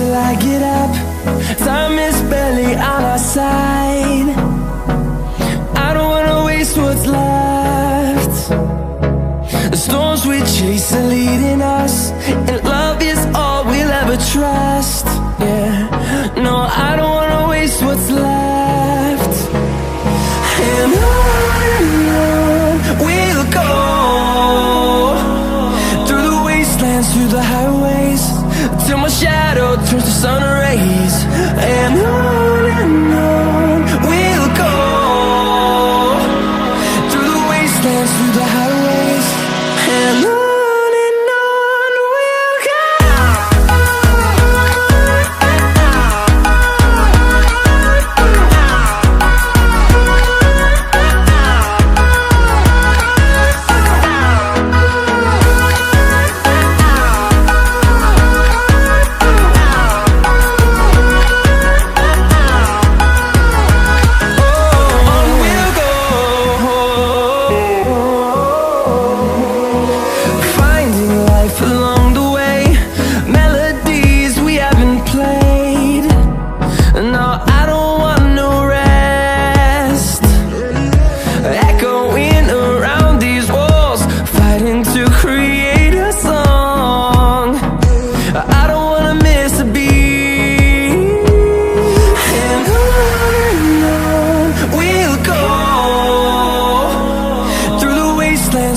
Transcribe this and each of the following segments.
till I get up. Time is barely on our side. I don't wanna waste what's left. The storms we chase are leading us, and love is all we'll ever trust. Yeah, no, I don't wanna waste what's left. And on we'll go, through the wastelands, through the highways, till my shadow turns to sun rays. And on we'll go, through the wastelands, through the highways, and on we'll go.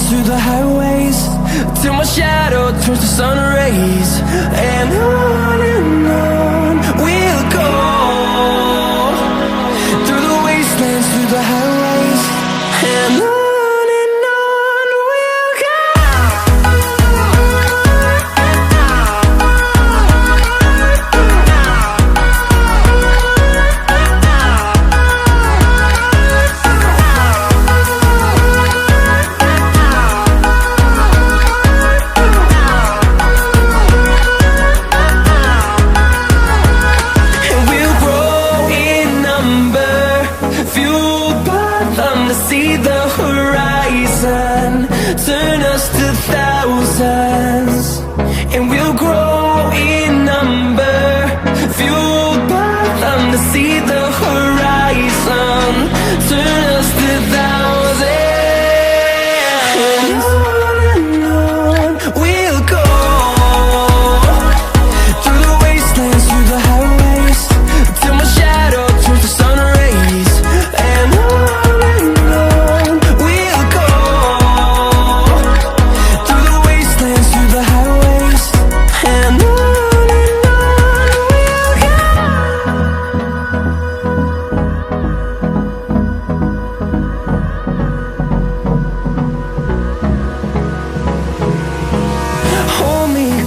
Through the highways, till my shadow turns to sun rays. And on we'll go, through the wastelands, through the highways, and on we'll go. See the horizon, turn us to thousands, and we'll grow in number, fueled by them. To see the horizon, turn us to thousands, and on we'll go, through the wastelands, through the highways, till my shadow turns to sun rays. And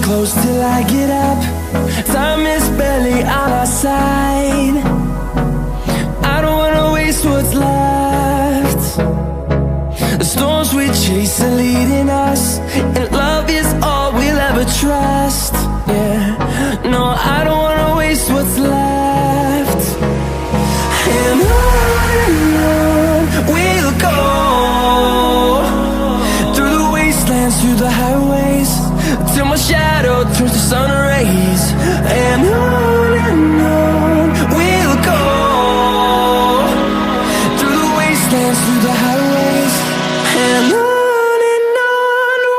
close till I get up. Time is barely on our side. I don't wanna waste what's left. The storms we chase are leading us, and love is all we'll ever trust. Yeah, no, I don't wanna waste what's left. And on we'll go, through the wastelands, through the highways, till my shadow turns to sun rays. And on we'll go, through the wastelands, through the highways, and on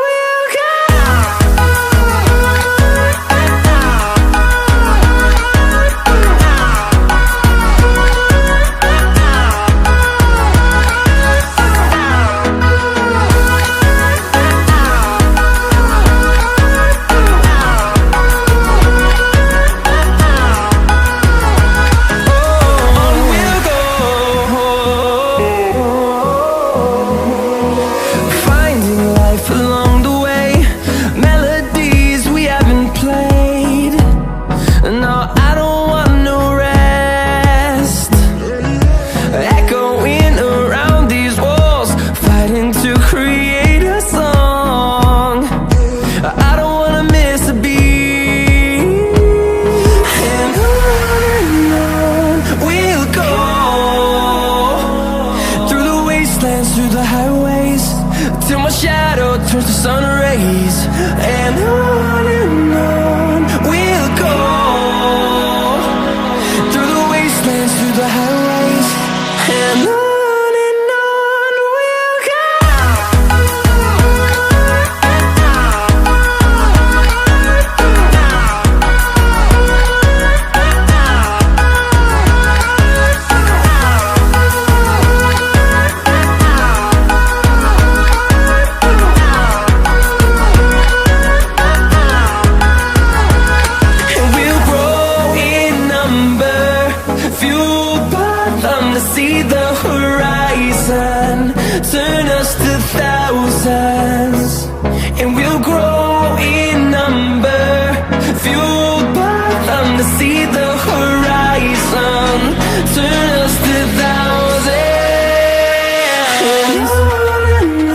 we'll go. On we'll go. through the highways, and on we'll go. See the horizon, turn us to thousands, and we'll grow in number, fueled by them to see the horizon, turn us to thousands, and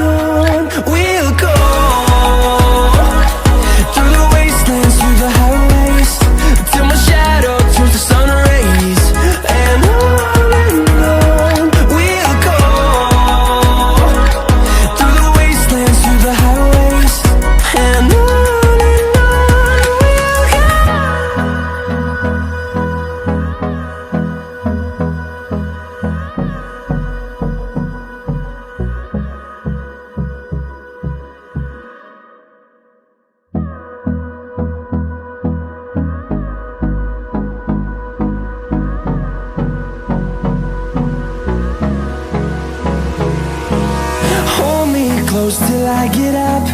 on we'll go, through the wastelands, through the highways, till my shadow turns to sun rays, and on close till I get up.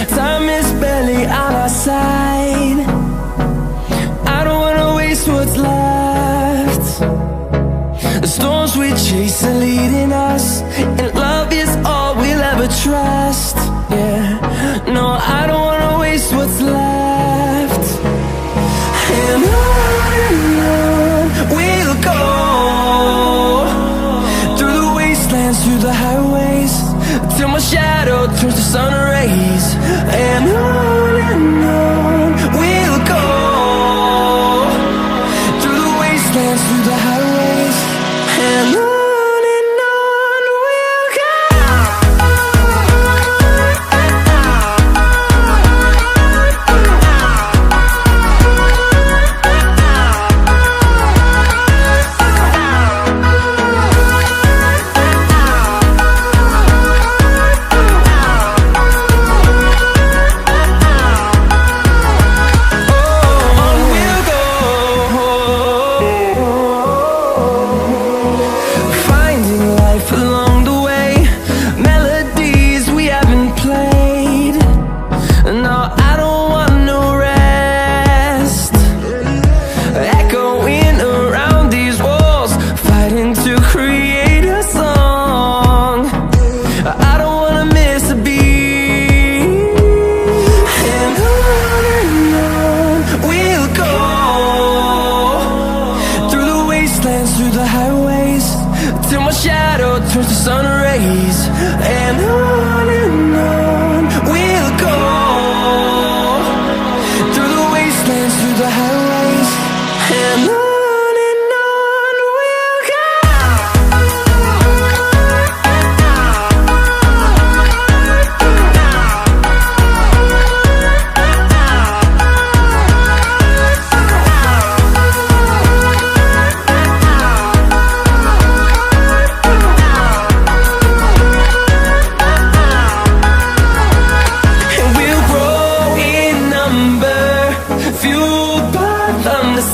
Time is barely on our side. I don't wanna waste what's left. The storms we chase are leading us, and love is all we'll ever trust. Yeah, no, I don't wanna waste what's left. And on we'll go, through the wastelands, through the highways, till my shadow turns to sun rays, and on we'll go, through the wastelands, through the highways, and on we'll go. Through the highways, till my shadow turns to sun rays, and on we'll go, through the wastelands, through the highways, and on we'll go.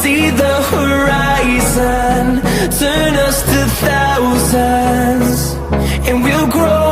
See the horizon, turn us to thousands, and we'll grow